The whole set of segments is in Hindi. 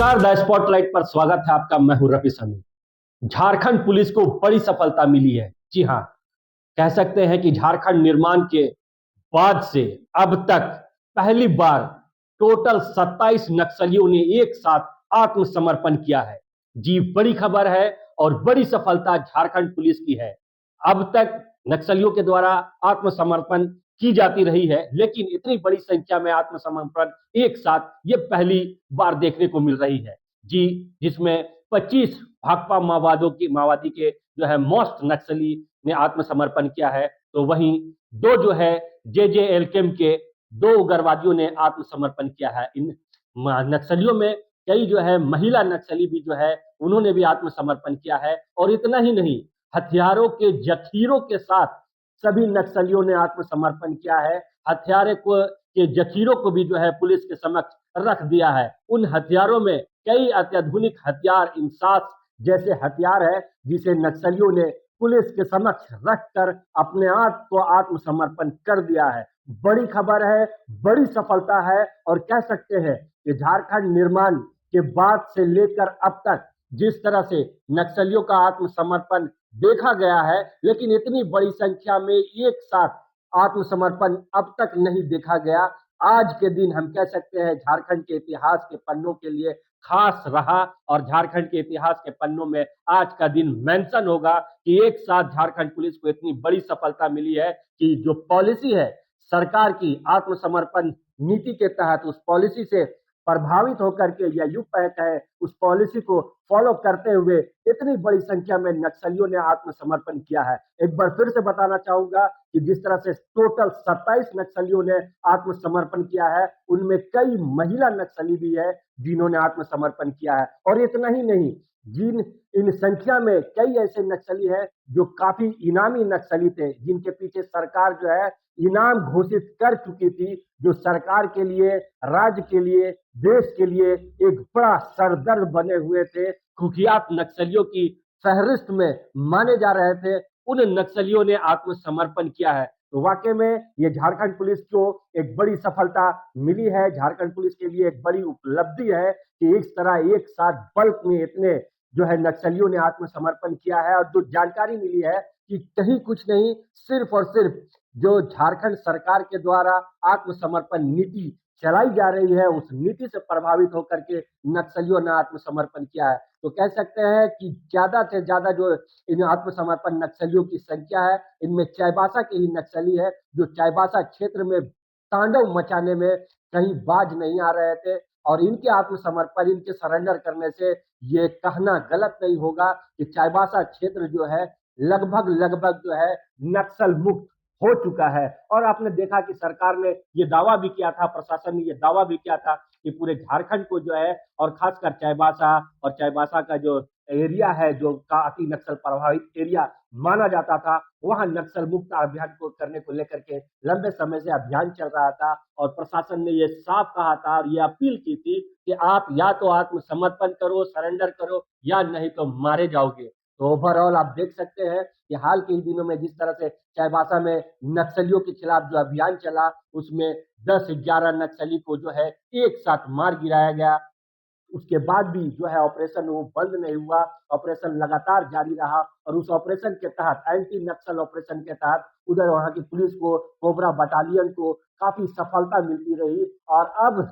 नमस्कार, द स्पॉटलाइट पर स्वागत है आपका। मैं हूं रफी समी। झारखंड पुलिस को बड़ी सफलता मिली है। जी हां, कह सकते हैं कि झारखंड निर्माण के बाद से अब तक पहली बार टोटल 27 नक्सलियों ने एक साथ आत्मसमर्पण किया है। जी, बड़ी खबर है और बड़ी सफलता झारखंड पुलिस की है। अब तक नक्सलियों के द्वारा आत्मसमर्पण की जाती रही है, लेकिन इतनी बड़ी संख्या में आत्मसमर्पण एक साथ ये पहली बार देखने को मिल रही है। जी, जिसमें 25 भाकपा माओवादी के जो है मोस्ट नक्सली ने आत्मसमर्पण किया है, तो वहीं दो जो है जेजेएलकेम के दो उग्रवादियों ने आत्मसमर्पण किया है। इन नक्सलियों में कई जो है महिला नक्सली भी जो है उन्होंने भी आत्मसमर्पण किया है। और इतना ही नहीं, हथियारों के जखीरों के साथ सभी नक्सलियों ने आत्मसमर्पण किया है। हथियारे को के जखीरों को भी जो है पुलिस के समक्ष रख दिया है। उन हथियारों में कई अत्याधुनिक हथियार, इंसास जैसे हथियार है, जिसे नक्सलियों ने पुलिस के समक्ष रखकर अपने आप को आत्मसमर्पण कर दिया है। बड़ी खबर है, बड़ी सफलता है। और कह सकते हैं कि झारखंड निर्माण के बाद से लेकर अब तक जिस तरह से नक्सलियों का आत्मसमर्पण देखा गया है, लेकिन इतनी बड़ी संख्या में एक साथ आत्मसमर्पण अब तक नहीं देखा गया। आज के दिन हम कह सकते हैं झारखंड के इतिहास के पन्नों के लिए खास रहा। और झारखंड के इतिहास के पन्नों में आज का दिन मेंशन होगा कि एक साथ झारखंड पुलिस को इतनी बड़ी सफलता मिली है कि जो पॉलिसी है सरकार की आत्मसमर्पण नीति के तहत, उस पॉलिसी से प्रभावित होकर के या यूं कहें उस पॉलिसी को फॉलो करते हुए इतनी बड़ी संख्या में नक्सलियों ने आत्मसमर्पण किया है। एक बार फिर से बताना चाहूंगा कि जिस तरह से टोटल 27 नक्सलियों ने आत्मसमर्पण किया है, उनमें कई महिला नक्सली भी है जिन्होंने आत्मसमर्पण किया है। और इतना ही नहीं, इन संख्या में कई ऐसे नक्सली हैं जो काफी इनामी नक्सली थे, जिनके पीछे सरकार जो है इनाम घोषित कर चुकी थी, जो सरकार के लिए, राज्य के लिए, देश के लिए एक बड़ा सरदर्द बने हुए थे। कुख्यात नक्सलियों की फहरिस्त में माने जा रहे थे, उन नक्सलियों ने आत्मसमर्पण किया है। तो वाकई में ये झारखंड पुलिस को एक बड़ी सफलता मिली है। झारखंड पुलिस के लिए एक बड़ी उपलब्धि है कि इस तरह एक साथ बल्क में इतने जो है नक्सलियों ने आत्मसमर्पण किया है। और जो जानकारी मिली है कि कहीं कुछ नहीं, सिर्फ और सिर्फ जो झारखंड सरकार के द्वारा आत्मसमर्पण नीति चलाई जा रही है, उस नीति से प्रभावित होकर के नक्सलियों ने आत्मसमर्पण किया है। तो कह सकते हैं कि ज्यादा से ज्यादा जो इन आत्मसमर्पण नक्सलियों की संख्या है, इनमें चाईबासा के ही नक्सली है, जो चाईबासा क्षेत्र में तांडव मचाने में कहीं बाज नहीं आ रहे थे। और इनके आत्मसमर्पण, इनके सरेंडर करने से ये कहना गलत नहीं होगा कि चाईबासा क्षेत्र जो है लगभग जो है नक्सल मुक्त हो चुका है। और आपने देखा कि सरकार ने ये दावा भी किया था, प्रशासन ने ये दावा भी किया था कि पूरे झारखंड को जो है, और खासकर चाईबासा और चाईबासा का जो एरिया है, जो काफी नक्सल प्रभावित एरिया माना जाता था, वहां नक्सल मुक्त अभियान को करने को लेकर के लंबे समय से अभियान चल रहा था। और प्रशासन ने ये साफ कहा था और ये अपील की थी कि आप या तो आत्मसमर्पण करो, सरेंडर करो, या नहीं तो मारे जाओगे। तो ओवरऑल आप देख सकते हैं कि हाल के ही दिनों में जिस तरह से चाईबासा में नक्सलियों के खिलाफ जो अभियान चला, उसमें 10-11 नक्सली को जो है एक साथ मार गिराया गया। उसके बाद भी जो है ऑपरेशन वो बंद नहीं हुआ, ऑपरेशन लगातार जारी रहा। और उस ऑपरेशन के तहत, एंटी नक्सल ऑपरेशन के तहत, उधर वहां की पुलिस को, कोबरा बटालियन को काफी सफलता मिलती रही। और अब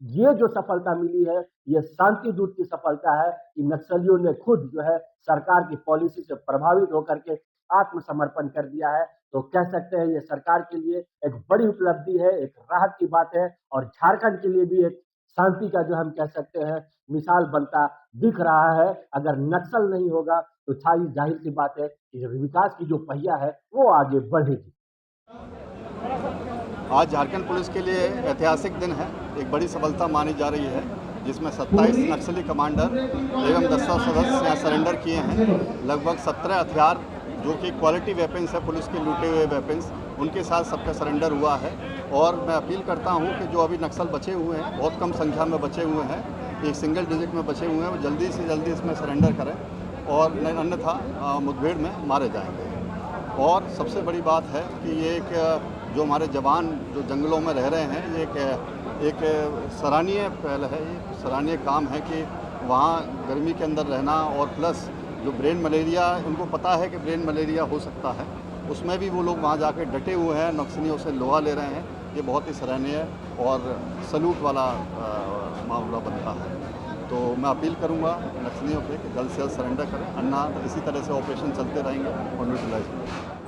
ये जो सफलता मिली है, ये शांति दूत की सफलता है कि नक्सलियों ने खुद जो है सरकार की पॉलिसी से प्रभावित होकर के आत्मसमर्पण कर दिया है। तो कह सकते हैं ये सरकार के लिए एक बड़ी उपलब्धि है, एक राहत की बात है। और झारखंड के लिए भी एक शांति का जो हम कह सकते हैं मिसाल बनता दिख रहा है। अगर नक्सल नहीं होगा तो जाहिर सी बात है कि विकास की जो पहिया है वो आगे बढ़ेगी। आज झारखंड पुलिस के लिए ऐतिहासिक दिन है, एक बड़ी सफलता मानी जा रही है, जिसमें 27 नक्सली कमांडर एवं 10 सदस्य यहाँ सरेंडर किए हैं। लगभग 17 हथियार जो कि क्वालिटी वेपन्स है, पुलिस के लूटे हुए वेपन्स, उनके साथ सबका सरेंडर हुआ है। और मैं अपील करता हूँ कि जो अभी नक्सल बचे हुए हैं, बहुत कम संख्या में बचे हुए हैं, एक सिंगल डिजिट में बचे हुए हैं, वो जल्दी से जल्दी इसमें सरेंडर करें और अन्यथा मुठभेड़ में मारे जाएंगे। और सबसे बड़ी बात है कि ये एक जो हमारे जवान जो जंगलों में रह रहे हैं, ये एक सराहनीय पहल है, ये सराहनीय काम है कि वहाँ गर्मी के अंदर रहना, और प्लस जो ब्रेन मलेरिया, उनको पता है कि ब्रेन मलेरिया हो सकता है, उसमें भी वो लोग वहाँ जाके डटे हुए हैं, नक्सलियों से लोहा ले रहे हैं। ये बहुत ही सराहनीय और सलूट वाला मामला बनता है। तो मैं अपील करूंगा नक्सलियों पे कि जल्द से जल्द सरेंडर करें, अन्ना इसी तरह से ऑपरेशन चलते रहेंगे और न्यूट्रलाइज करें।